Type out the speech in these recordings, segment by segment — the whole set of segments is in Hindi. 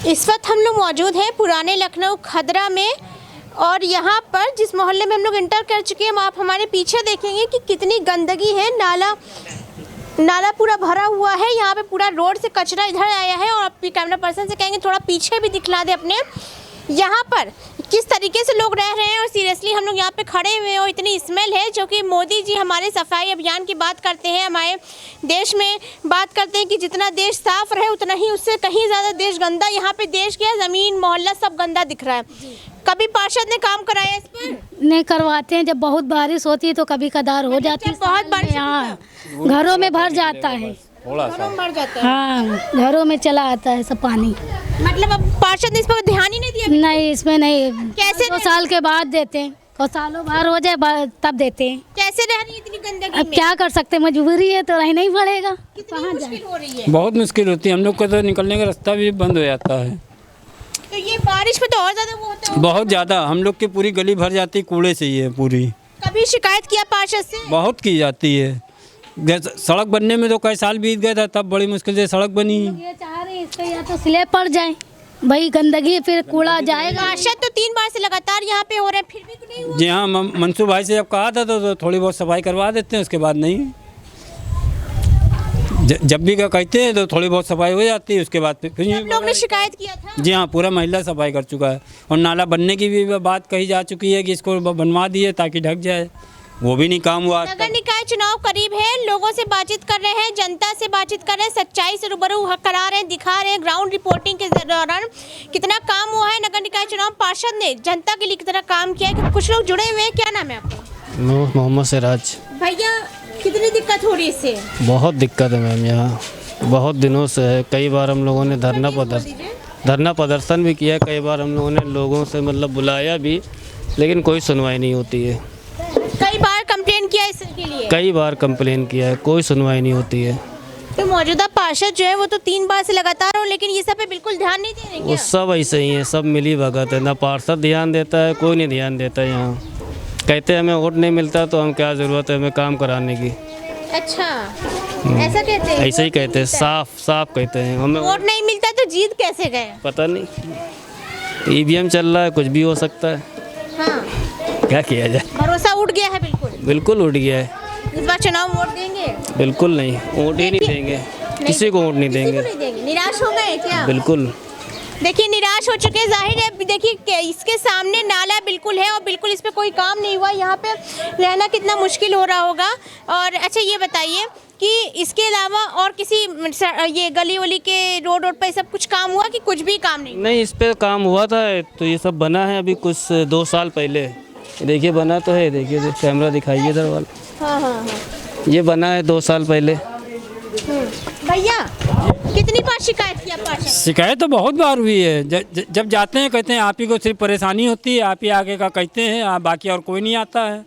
इस वक्त हम लोग मौजूद हैं पुराने लखनऊ खदरा में और यहाँ पर जिस मोहल्ले में हम लोग इंटर कर चुके हैं आप हमारे पीछे देखेंगे कि कितनी गंदगी है। नाला पूरा भरा हुआ है। यहाँ पे पूरा रोड से कचरा इधर आया है और आप कैमरा पर्सन से कहेंगे थोड़ा पीछे भी दिखला दे अपने। यहाँ पर किस तरीके से लोग रह रहे हैं और सीरियसली हम लोग यहाँ पे खड़े हुए हैं और इतनी स्मेल है जो कि मोदी जी हमारे सफाई अभियान की बात करते हैं, हमारे देश में बात करते हैं कि जितना देश साफ रहे उतना ही उससे कहीं ज़्यादा देश गंदा। यहाँ पे देश के ज़मीन मोहल्ला सब गंदा दिख रहा है। कभी पार्षद ने काम कराया इस पर? नहीं करवाते हैं। जब बहुत बारिश होती है तो कभी कदार हो जाती है। बहुत बारिश यहाँ घरों में भर जाता है, भर जाता है। हाँ घरों में चला आता है सब पानी। मतलब अब पार्षद ने इस पर ध्यान ही नहीं दिया? नहीं इसमें नहीं। कैसे 2 साल के बाद देते हैं और सालों भर हो जाए तब देते हैं। कैसे रह रही है इतनी गंदगी अब में? क्या कर सकते हैं, मजबूरी है तो रहना ही पड़ेगा। कितनी मुश्किल हो रही है? बहुत मुश्किल होती है। हम लोग को तो निकलने का रास्ता भी बंद हो जाता है। तो ये बारिश में तो और ज़्यादा वो होता है। बहुत ज़्यादा। हम लोग की पूरी गली भर जाती है कूड़े से ही है पूरी। कभी शिकायत किया पार्षद से? बहुत की जाती है। सड़क बनने में तो कई साल बीत गया था, तब बड़ी मुश्किल से सड़क बनी। ये चाह रहे हैं इस पे या तो स्लेब पड़ जाए, भाई गंदगी फिर कूड़ा जाएगा। पार्षद तो 3 बार से लगातार यहाँ पे हो रहे हैं फिर भी नहीं हुआ। जी हाँ, मनसू भाई से जब कहा था तो थोड़ी बहुत सफाई करवा देते हैं, उसके बाद नहीं। जब भी कहते हैं तो थोड़ी बहुत सफाई हो जाती है, उसके बाद फिर सब लोग ने शिकायत किया था? जी हाँ, पूरा महिला सफाई कर चुका है। और नाला बनने की भी बात कही जा चुकी है कि इसको बनवा दिए ताकि ढक जाए, वो भी नहीं काम हुआ। नगर निकाय चुनाव करीब है, लोगों से बातचीत कर रहे हैं, जनता से बातचीत कर रहे हैं, सच्चाई से रूबरू करा रहे हैं, दिखा रहे हैं ग्राउंड रिपोर्टिंग के दौरान कितना काम हुआ है। नगर निकाय चुनाव पार्षद ने जनता के लिए कितना काम किया है। कुछ लोग जुड़े हुए हैं। क्या नाम है आपका? मोहम्मद सिराज। भैया कितनी दिक्कत हो रही है इससे? बहुत दिक्कत है मैम, यहाँ बहुत दिनों से है। कई बार हम लोगों ने धरना प्रदर्शन भी किया है। कई बार हम लोगों ने लोगों से मतलब बुलाया भी, लेकिन कोई सुनवाई नहीं होती है। कई बार कंप्लेन किया इसके लिए? कई बार कंप्लेन किया है, कोई सुनवाई नहीं होती है। तो मौजूदा पार्षद जो है वो तो 3 बार से लगातार हो, लेकिन ये सब पे बिल्कुल ध्यान नहीं दे रहे वो सब ऐसे ही है, सब मिली भगत है। ना पार्षद ध्यान देता है, कोई नहीं ध्यान देता है। यहाँ कहते हैं हमें वोट नहीं मिलता तो हम क्या ज़रूरत है हमें काम कराने की। अच्छा ऐसा कहते हैं? ऐसे ही कहते हैं, साफ साफ कहते हैं। हमें वोट नहीं मिलता तो जीत कैसे गए? पता नहीं, ईवीएम चल रहा है, कुछ भी हो सकता है। हाँ, क्या किया जाए? भरोसा उठ गया है? बिल्कुल उठ गया है। इस बार चुनाव वोट देंगे? बिल्कुल नहीं, वोट ही नहीं देंगे, किसी को वोट नहीं देंगे। निराश हो गए क्या? बिल्कुल। देखिए निराश हो चुके हैं, जाहिर है। देखिए इसके सामने नाला बिल्कुल है और बिल्कुल इस पे कोई काम नहीं हुआ। यहाँ पे रहना कितना मुश्किल हो रहा होगा। और अच्छा ये बताइए कि इसके अलावा और किसी ये गली वली के रोड पे सब कुछ काम हुआ कि कुछ भी काम नहीं? नहीं, इस पे काम हुआ था तो ये सब बना है अभी कुछ 2 साल पहले। देखिए बना तो है, देखिए कैमरा दिखाइए इधर वाला। हाँ। ये बना है 2 साल पहले। भैया कितनी बार शिकायत किया पार्षद? शिकायत तो बहुत बार हुई है। जब जाते हैं कहते हैं आप ही को सिर्फ परेशानी होती है, आप ही आगे का कहते हैं, बाकी और कोई नहीं आता है।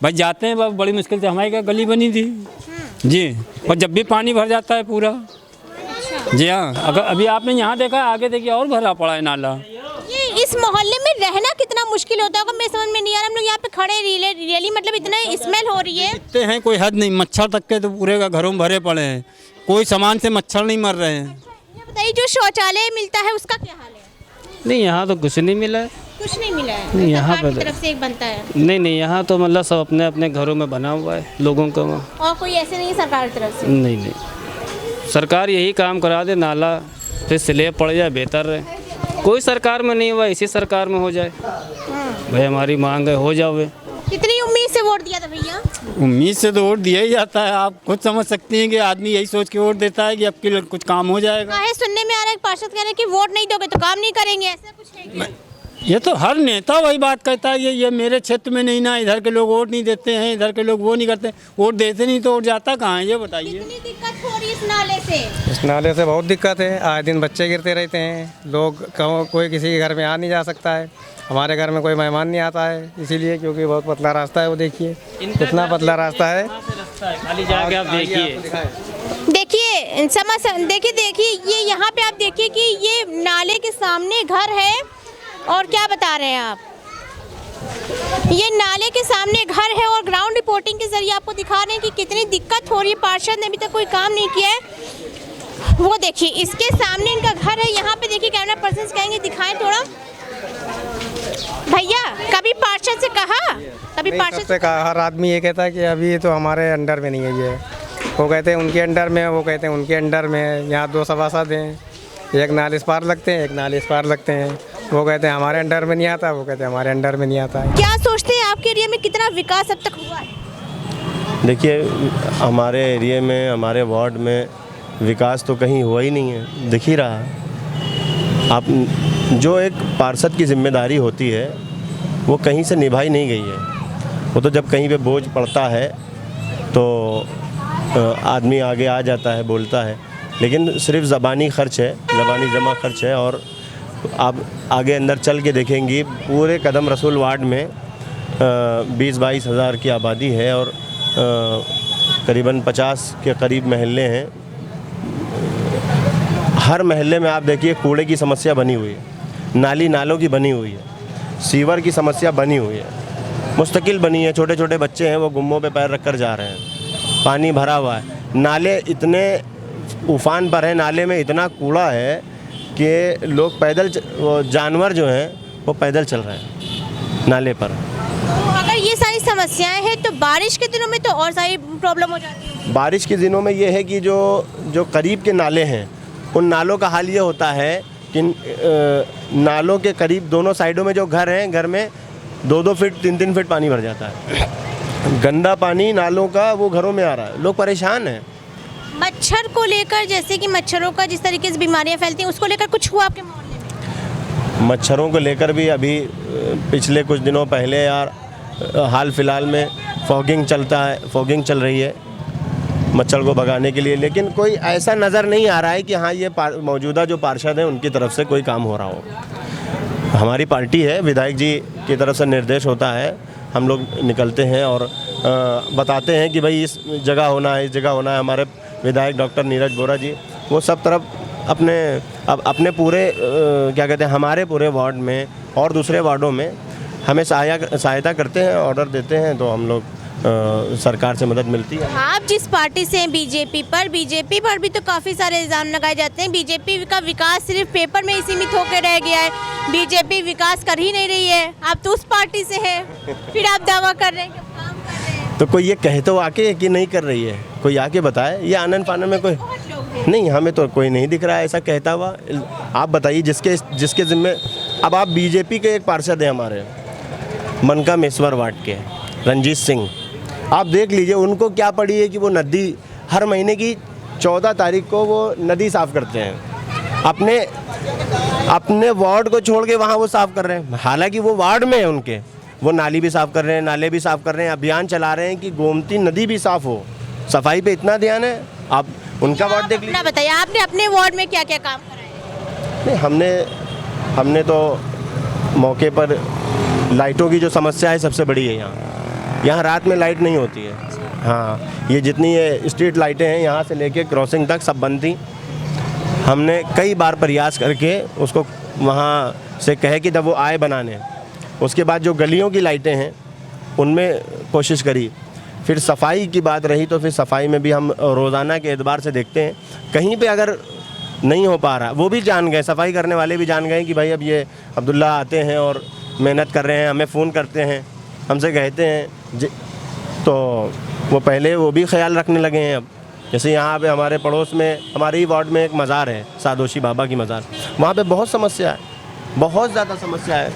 भाई जाते हैं, बड़ी मुश्किल से हमारी क्या गली बनी थी जी। और जब भी पानी भर जाता है पूरा। जी हाँ, अगर अभी आपने यहाँ देखा, आगे देखिए और भरा पड़ा है नाला। ये इस मोहल्ले में रहना कितना मुश्किल होता होगा, मैं समझ में नहीं आ रहा। हम लोग यहाँ पे खड़े रियली मतलब इतना स्मेल हो रही है। दिखते हैं कोई हद नहीं, मच्छर तक के तो पूरे का घरों में भरे पड़े हैं। कोई सामान से मच्छर नहीं मर रहे हैं। ये बताइए जो शौचालय मिलता है उसका क्या हाल है? नहीं, यहाँ तो कुछ नहीं मिला है। कुछ नहीं मिला है? नहीं, यहाँ सरकार की पे तरफ से एक बनता है? नहीं, यहाँ तो मतलब सब अपने अपने घरों में बना हुआ है लोगों का। और कोई ऐसे नहीं सरकार की तरफ से? नहीं, सरकार यही काम करा दे, नाला फिर स्लेब पड़ जाए बेहतर रहे। कोई सरकार में नहीं हुआ, इसी सरकार में हो जाए। भाई हमारी मांग है, हो जाओ। कितनी उम्मीद से वोट दिया था भैया? उम्मीद से तो वोट दिया ही जाता है। आप खुद समझ सकती हैं कि आदमी यही सोच के वोट देता है कि अब के कुछ काम हो जाएगा। है सुनने में आ रहा है पार्षद कह रहे हैं कि वोट नहीं दोगे तो काम नहीं करेंगे, ऐसा कुछ है क्या? ये तो हर नेता वही बात कहता है, ये मेरे क्षेत्र में नहीं ना, इधर के लोग वोट नहीं देते हैं, इधर के लोग वो नहीं करते। वोट देते नहीं तो वोट जाता कहाँ है, ये बताइए। कितनी दिक्कत हो रही है इस नाले से? इस नाले से बहुत दिक्कत है। आए दिन बच्चे गिरते रहते हैं, लोग कोई किसी के घर में आ नहीं जा सकता है। हमारे घर में कोई मेहमान नहीं आता है इसीलिए, क्योंकि बहुत पतला रास्ता है। वो देखिए कितना पतला रास्ता है। खाली जाके आप देखिए, देखिए ये यहाँ पे आप देखिए कि ये नाले के सामने घर है। और क्या बता रहे हैं आप? ये नाले के सामने घर है और ग्राउंड रिपोर्टिंग के जरिए आपको दिखा रहे हैं कि कितनी दिक्कत हो रही है। पार्षद ने अभी तक कोई काम नहीं किया है। वो देखिए इसके सामने इनका घर है। यहाँ पे देखिए कैमरा पर्सन कहेंगे दिखाएं थोड़ा। भैया कभी पार्षद से कहा, कभी पार्षद सबसे कहा, हर आदमी ये कहता है कि अभी तो हमारे अंडर में नहीं है ये। वो कहते हैं उनके अंडर में है, वो कहते हैं उनके अंडर में है। यहाँ 2 सभासद हैं, एक नाल इस पार लगते हैं, एक नाल इस पार लगते हैं। वो कहते हैं हमारे अंडर में नहीं आता, वो कहते हैं हमारे अंडर में नहीं आता। क्या सोचते हैं आपके एरिया में कितना विकास अब तक हुआ है? देखिए हमारे एरिया में, हमारे वार्ड में विकास तो कहीं हुआ ही नहीं है, दिख ही रहा है। आप जो एक पार्षद की जिम्मेदारी होती है वो कहीं से निभाई नहीं गई है। वो तो जब कहीं पे बोझ पड़ता है तो आदमी आगे आ जाता है, बोलता है, लेकिन सिर्फ ज़बानी खर्च है, ज़बानी जमा खर्च है। और आप आगे अंदर चल के देखेंगी पूरे कदम रसूल वार्ड में 20-22 हज़ार की आबादी है और करीबन 50 के करीब महल्ले हैं। हर महल्ले में आप देखिए कूड़े की समस्या बनी हुई है, नालों की बनी हुई है, सीवर की समस्या बनी हुई है, मुस्तकिल बनी है। छोटे छोटे बच्चे हैं वो गुम्मों पे पैर रख कर जा रहे हैं, पानी भरा हुआ है, नाले इतने उफान पर है, नाले में इतना कूड़ा है कि लोग पैदल वो जानवर जो हैं वो पैदल चल रहे हैं नाले पर। तो अगर ये सारी समस्याएं हैं तो बारिश के दिनों में तो और सारी प्रॉब्लम हो जाती है। बारिश के दिनों में ये है कि जो करीब के नाले हैं उन नालों का हाल ये होता है कि नालों के करीब दोनों साइडों में जो घर हैं, घर में 2-2 फीट 3-3 फीट पानी भर जाता है। गंदा पानी नालों का वो घरों में आ रहा है, लोग परेशान हैं। मच्छर को लेकर, जैसे कि मच्छरों का जिस तरीके से बीमारियां फैलती हैं, उसको लेकर कुछ हुआ आपके मोहल्ले में? मच्छरों को लेकर भी अभी पिछले कुछ दिनों पहले यार हाल फिलहाल में फॉगिंग चल रही है मच्छर को भगाने के लिए, लेकिन कोई ऐसा नज़र नहीं आ रहा है कि हाँ ये मौजूदा जो पार्षद हैं उनकी तरफ से कोई काम हो रहा हो। हमारी पार्टी है, विधायक जी की तरफ से निर्देश होता है, हम लोग निकलते हैं और बताते हैं कि भाई इस जगह होना है, इस जगह होना है। हमारे विधायक डॉक्टर नीरज बोरा जी वो सब तरफ अपने पूरे क्या कहते हैं, हमारे पूरे वार्ड में और दूसरे वार्डों में हमें सहायता करते हैं, ऑर्डर देते हैं, तो हम लोग सरकार से मदद मिलती है। आप जिस पार्टी से हैं, बीजेपी पर भी तो काफ़ी सारे इल्ज़ाम लगाए जाते हैं। बीजेपी का विकास सिर्फ पेपर में ही सीमित होकर रह गया है, बीजेपी विकास कर ही नहीं रही है। आप तो उस पार्टी से हैं, फिर आप दावा कर रहे हैं कि आप काम कर रहे हैं। तो कोई ये कहे तो आके कि नहीं कर रही है, कोई आके बताए। ये आनंद फानन में कोई नहीं, हमें तो कोई नहीं दिख रहा है ऐसा कहता हुआ। आप बताइए जिसके ज़िम्मे, अब आप बीजेपी के एक पार्षद हैं हमारे मनका मेश्वर वार्ड के रंजीत सिंह, आप देख लीजिए उनको क्या पड़ी है कि वो नदी हर महीने की 14 तारीख को वो नदी साफ़ करते हैं। अपने वार्ड को छोड़ के वहाँ वो साफ़ कर रहे हैं, हालांकि वो वार्ड में है उनके, वो नाली भी साफ़ कर रहे हैं, नाले भी साफ़ कर रहे हैं, अभियान चला रहे हैं कि गोमती नदी भी साफ़ हो। सफाई पे इतना ध्यान है। आप उनका वार्ड देख लीजिए। बताइए आपने अपने वार्ड में क्या क्या काम कराए? नहीं, हमने तो मौके पर लाइटों की जो समस्या है सबसे बड़ी है यहाँ रात में लाइट नहीं होती है। हाँ, ये जितनी ये स्ट्रीट लाइटें हैं यहाँ से लेके क्रॉसिंग तक सब बंद थी। हमने कई बार प्रयास करके उसको वहाँ से कहे कि जब वो आए बनाने, उसके बाद जो गलियों की लाइटें हैं उनमें कोशिश करी। फिर सफाई की बात रही तो फिर सफाई में भी हम रोज़ाना के एतबार से देखते हैं, कहीं पे अगर नहीं हो पा रहा, वो भी जान गए, सफाई करने वाले भी जान गए कि भाई अब ये अब्दुल्ला आते हैं और मेहनत कर रहे हैं, हमें फ़ोन करते हैं, हमसे कहते हैं, तो वो पहले वो भी ख्याल रखने लगे हैं। अब जैसे यहाँ पे हमारे पड़ोस में, हमारे ही वार्ड में एक मज़ार है, सादोशी बाबा की मज़ार, वहाँ पे बहुत समस्या है, बहुत ज़्यादा समस्या है।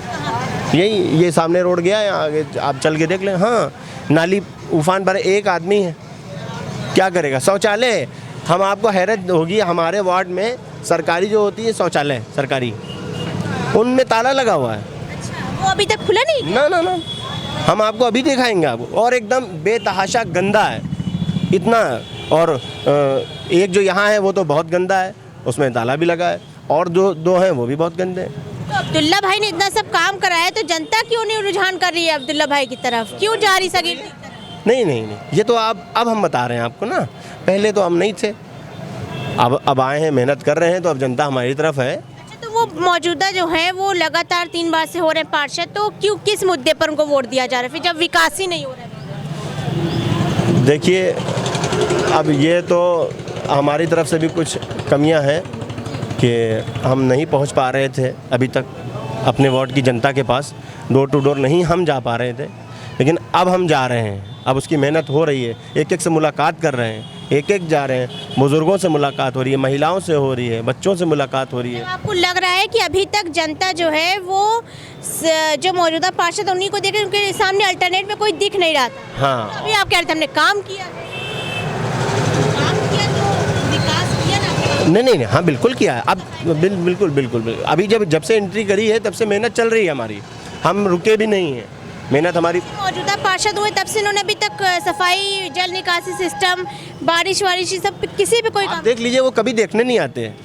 ये सामने रोड गया है, आगे आप चल के देख लें, हाँ नाली उफान पर, एक आदमी है क्या करेगा। शौचालय, हम आपको हैरत होगी, हमारे वार्ड में सरकारी जो होती है शौचालय सरकारी, उनमें ताला लगा हुआ है। अच्छा, वो अभी तक खुला नहीं? ना, हम आपको अभी दिखाएंगे आपको, और एकदम बेतहाशा गंदा है इतना। और एक जो यहाँ है वो तो बहुत गंदा है, उसमें ताला भी लगा है, और जो दो हैं वो भी बहुत गंदे हैं। तो अब्दुल्ला भाई ने इतना सब काम कराया तो जनता क्यों नहीं रुझान कर रही है अब्दुल्ला भाई की तरफ, क्यों जा रही सगी? नहीं, ये तो अब हम बता रहे हैं आपको ना, पहले तो हम नहीं थे, अब आए हैं, मेहनत कर रहे हैं, तो अब जनता हमारी तरफ है। अच्छा, तो वो मौजूदा जो है वो लगातार 3 बार से हो रहे हैं पार्षद, तो क्यों, किस मुद्दे पर उनको वोट दिया जा रहा है फिर जब विकास ही नहीं हो रहा है? देखिए, अब ये तो हमारी तरफ से भी कुछ कमियां हैं कि हम नहीं पहुंच पा रहे थे अभी तक अपने वार्ड की जनता के पास, डोर टू डोर नहीं हम जा पा रहे थे, लेकिन अब हम जा रहे हैं। अब उसकी मेहनत हो रही है, एक एक से मुलाकात कर रहे हैं, एक एक जा रहे हैं, बुज़ुर्गों से मुलाकात हो रही है, महिलाओं से हो रही है, बच्चों से मुलाकात हो रही है। आपको लग रहा है कि अभी तक जनता जो है वो जो मौजूदा पार्षद उन्हीं को देख, उनके सामने अल्टरनेट में कोई दिख नहीं रहा था। हाँ, अभी आप कह रहे थे हमने काम किया तो विकास किया ना। नहीं, हाँ बिल्कुल किया है। अब बिल्कुल अभी जब से एंट्री करी है तब से मेहनत चल रही है हमारी, हम रुके भी नहीं हैं, मेहनत हमारी। मौजूदा पार्षद हुए तब से इन्होंने अभी तक सफाई, जल निकासी सिस्टम, बारिश सब किसी भी कोई काम देख लीजिए, वो कभी देखने नहीं आते हैं,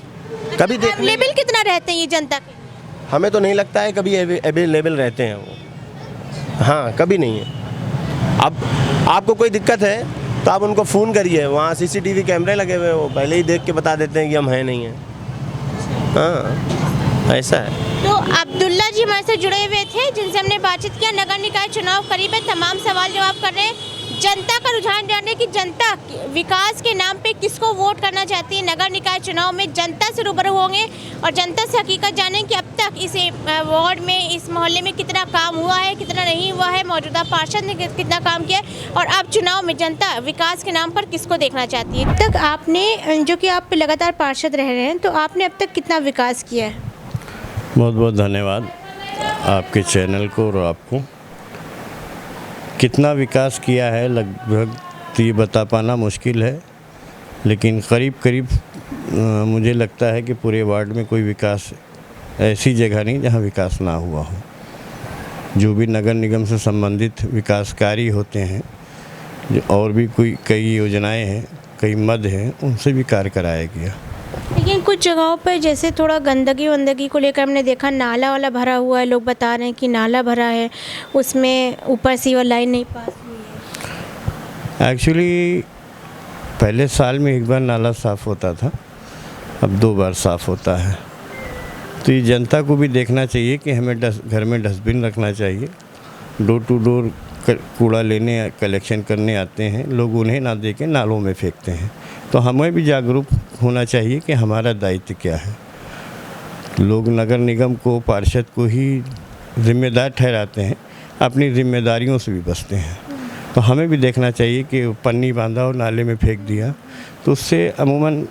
कभी देखने। लेवल कितना रहते हैं ये जनता के? हमें तो नहीं लगता है कभी अवेलेबल रहते हैं वो, हाँ कभी नहीं है। अब आपको कोई दिक्कत है तो आप उनको फ़ोन करिए, वहाँ CCTV कैमरे लगे हुए हैं, वो पहले ही देख के बता देते हैं कि हम हैं नहीं हैं। हाँ, ऐसा है। तो अब्दुल्ला जी हमारे से जुड़े हुए थे जिनसे हमने बातचीत किया। नगर निकाय चुनाव करीब है, तमाम सवाल जवाब कर रहे हैं। जनता का रुझान जानने की जनता विकास के नाम पे किसको वोट करना चाहती है। नगर निकाय चुनाव में जनता से रूबरू होंगे और जनता से हकीकत जानें कि अब तक इस वार्ड में, इस मोहल्ले में कितना काम हुआ है, कितना नहीं हुआ है, मौजूदा पार्षद ने कितना काम किया है और अब चुनाव में जनता विकास के नाम पर किसको देखना चाहती है। अब तक आपने, जो कि आप लगातार पार्षद रह रहे हैं, तो आपने अब तक कितना विकास किया है? बहुत बहुत धन्यवाद आपके चैनल को और आपको। कितना विकास किया है लगभग तो ये बता पाना मुश्किल है, लेकिन करीब मुझे लगता है कि पूरे वार्ड में कोई विकास, ऐसी जगह नहीं जहां विकास ना हुआ हो। जो भी नगर निगम से संबंधित विकास कार्य होते हैं, जो और भी कई योजनाएं हैं, कई मद हैं, उनसे भी कार्य कराया गया। लेकिन कुछ जगहों पर जैसे थोड़ा गंदगी को लेकर हमने देखा, नाला वाला भरा हुआ है, लोग बता रहे हैं कि नाला भरा है, उसमें ऊपर सीवर लाइन नहीं पास हुई है। एक्चुअली पहले साल में एक बार नाला साफ़ होता था, अब 2 बार साफ़ होता है। तो ये जनता को भी देखना चाहिए कि हमें घर में डस्टबिन रखना चाहिए। डोर टू डोर कूड़ा लेने, कलेक्शन करने आते हैं लोग, उन्हें ना दे के नालों में फेंकते हैं। तो हमें भी जागरूक होना चाहिए कि हमारा दायित्व क्या है। लोग नगर निगम को, पार्षद को ही जिम्मेदार ठहराते हैं, अपनी जिम्मेदारियों से भी बचते हैं। तो हमें भी देखना चाहिए कि पन्नी बांधा और नाले में फेंक दिया तो उससे अमूमन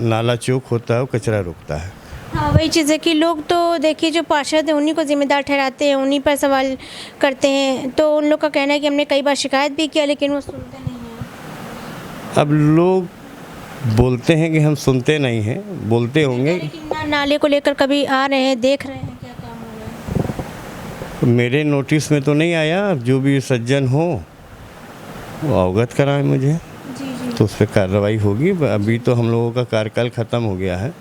नाला चौक होता है और कचरा रुकता है। हाँ, वही चीज़ है कि लोग तो देखिए जो पार्षद हैं उन्हीं को जिम्मेदार ठहराते हैं, उन्हीं पर सवाल करते हैं। तो उन लोग का कहना है कि हमने कई बार शिकायत भी किया लेकिन वो सुनते नहीं हैं। अब लोग बोलते हैं कि हम सुनते नहीं हैं, बोलते होंगे। लेकिन नाले को लेकर कभी आ रहे हैं, देख रहे हैं क्या काम हो रहा है? मेरे नोटिस में तो नहीं आया। जो भी सज्जन हो वो अवगत कराएं मुझे, तो उस पर कार्रवाई होगी। अभी तो हम लोगों का कार्यकाल ख़त्म हो गया है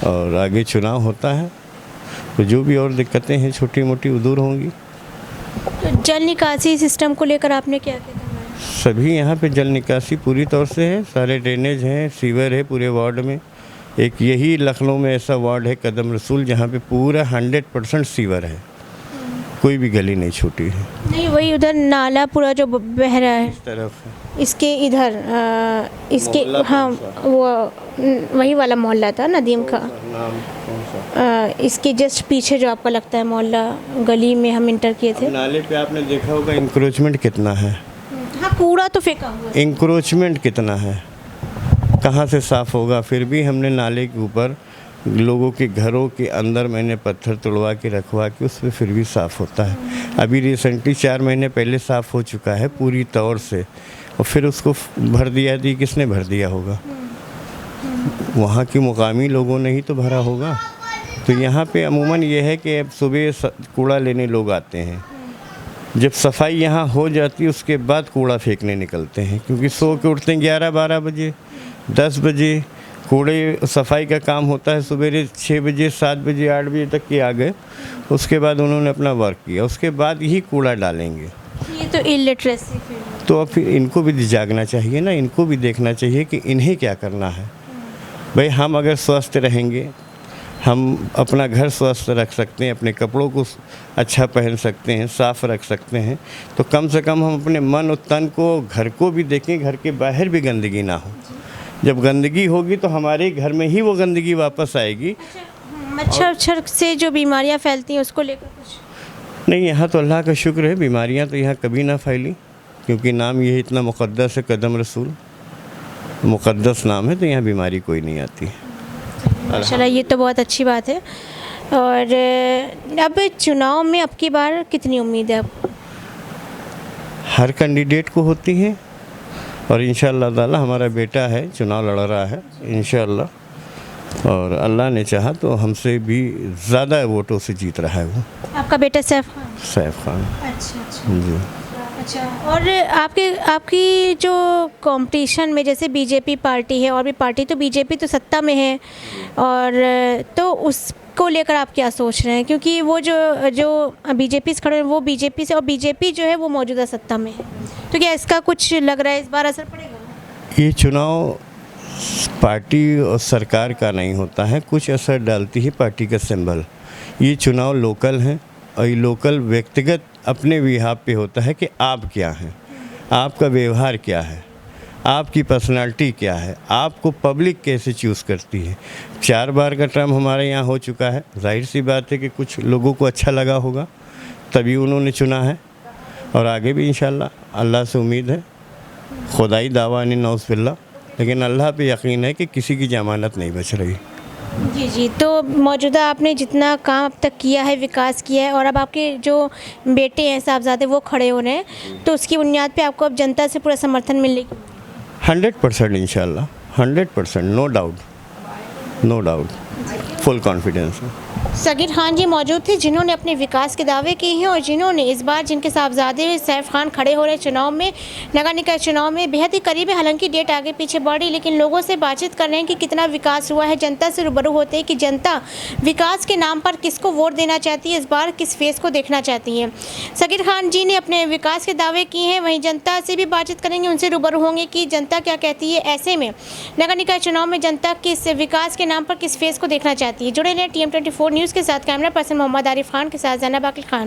और आगे चुनाव होता है, तो जो भी और दिक्कतें हैं छोटी मोटी वो दूर होंगी। तो जल निकासी सिस्टम को लेकर आपने क्या किया? सभी यहाँ पे जल निकासी पूरी तौर से है, सारे ड्रेनेज हैं, सीवर है पूरे वार्ड में। एक यही लखनऊ में ऐसा वार्ड है कदम रसूल जहाँ पे पूरा 100% सीवर है, कोई भी गली नहीं छूटी है। नहीं, वही उधर नाला पूरा जो बह रहा है इस तरफ है। इसके इधर इसके, हाँ वो वही वाला मोहल्ला था नदीम का। नाम कौन सा? इसके जस्ट पीछे जो आपको लगता है मोहल्ला, गली में हम इंटर किए थे। नाले पे आपने देखा होगा इंक्रोचमेंट कितना है। हाँ, कूड़ा तो फेंका हुआ है। इंक्रोचमेंट कितना है, कहाँ से साफ़ होगा। फिर भी हमने नाले के ऊपर लोगों के घरों के अंदर मैंने पत्थर तुड़वा के रखवा के उस पर फिर भी साफ़ होता है। अभी रिसेंटली 4 महीने पहले साफ़ हो चुका है पूरी तौर से, और फिर उसको भर दिया थी। किसने भर दिया होगा? वहाँ के मुकामी लोगों ने ही तो भरा होगा। तो यहाँ पे अमूमन ये है कि अब सुबह कूड़ा लेने लोग आते हैं, जब सफाई यहाँ हो जाती है उसके बाद कूड़ा फेंकने निकलते हैं, क्योंकि सो के उठते हैं 11-12 बजे, 10 बजे। कूड़े सफाई का काम होता है सवेरे 6 बजे, 7 बजे, 8 बजे तक के आ गए। उसके बाद उन्होंने अपना वर्क किया, उसके बाद ही कूड़ा डालेंगे। ये तो इलिटरेसी। तो अब फिर इनको भी जागना चाहिए ना, इनको भी देखना चाहिए कि इन्हें क्या करना है। भाई हम अगर स्वस्थ रहेंगे, हम अपना घर स्वस्थ रख सकते हैं, अपने कपड़ों को अच्छा पहन सकते हैं, साफ़ रख सकते हैं, तो कम से कम हम अपने मन और तन को, घर को भी देखें, घर के बाहर भी गंदगी ना हो। जब गंदगी होगी तो हमारे घर में ही वो गंदगी वापस आएगी। मच्छर से जो बीमारियां फैलती हैं उसको लेकर कुछ नहीं, यहाँ तो अल्लाह का शुक्र है, बीमारियाँ तो यहाँ कभी ना फैली, क्योंकि नाम ये इतना मुक़द्दस है, कदम रसूल मुक़द्दस नाम है, तो यहाँ बीमारी कोई नहीं आती। माशाल्लाह, ये तो बहुत अच्छी बात है। और अब चुनाव में अब की बार कितनी उम्मीद है आपको? हर कैंडिडेट को होती है, और इंशाअल्लाह ताला हमारा बेटा है, चुनाव लड़ रहा है इंशाअल्लाह, और अल्लाह ने चाहा तो हमसे भी ज़्यादा वोटों से जीत रहा है वो। आपका बेटा सैफ खान? सैफ खान। अच्छा जी। अच्छा, और आपकी जो कंपटीशन में जैसे बीजेपी पार्टी है और भी पार्टी, तो बीजेपी तो सत्ता में है, और तो उसको लेकर आप क्या सोच रहे हैं? क्योंकि वो जो बीजेपी से खड़े हैं वो बीजेपी से, और बीजेपी जो है वो मौजूदा सत्ता में है, तो क्या इसका कुछ लग रहा है इस बार असर पड़ेगा? ये चुनाव पार्टी और सरकार का नहीं होता है, कुछ असर डालती है पार्टी का सिंबल। ये चुनाव लोकल हैं, और ये लोकल व्यक्तिगत अपने बिहाफ पे होता है कि आप क्या हैं, आपका व्यवहार क्या है, आपकी पर्सनालिटी क्या है, आपको पब्लिक कैसे चूज़ करती है। 4 बार का टर्म हमारे यहाँ हो चुका है, जाहिर सी बात है कि कुछ लोगों को अच्छा लगा होगा तभी उन्होंने चुना है, और आगे भी इंशाल्लाह अल्लाह से उम्मीद है, खुदाई दावा नहीं नौज़ बिल्लाह, लेकिन अल्लाह पे यकीन है कि किसी की ज़मानत नहीं बच रही। जी जी, तो मौजूदा आपने जितना काम अब तक किया है, विकास किया है, और अब आपके जो बेटे हैं साहबजादे वो खड़े हो रहे हैं, तो उसकी बुनियाद पे आपको अब जनता से पूरा समर्थन मिलेगी? 100% इंशाल्लाह, 100%, नो डाउट, फुल कॉन्फिडेंस है। सगीर खान जी मौजूद थे, जिन्होंने अपने विकास के दावे किए हैं, और जिन्होंने इस बार जिनके साहबजादे सैफ खान खड़े हो रहे हैं चुनाव में, नगर निकाय चुनाव में, बेहद ही करीब है, हालांकि डेट आगे पीछे बढ़ रही, लेकिन लोगों से बातचीत कर रहे हैं कि कितना विकास हुआ है। जनता से रूबरू होते हैं कि जनता विकास के नाम पर किसको वोट देना चाहती है, इस बार किस फेस को देखना चाहती है। सगीर खान जी ने अपने विकास के दावे किए हैं, वहीं जनता से भी बातचीत करेंगे, उनसे रूबरू होंगे कि जनता क्या कहती है। ऐसे में नगर निकाय चुनाव में जनता किस विकास के नाम पर किस फेस को देखना चाहती है। जुड़े रहे TM24 न्यूज़ के साथ। कैमरा पर्सन मोहम्मद आरिफ खान के साथ ज़ैनब अख्तर खान।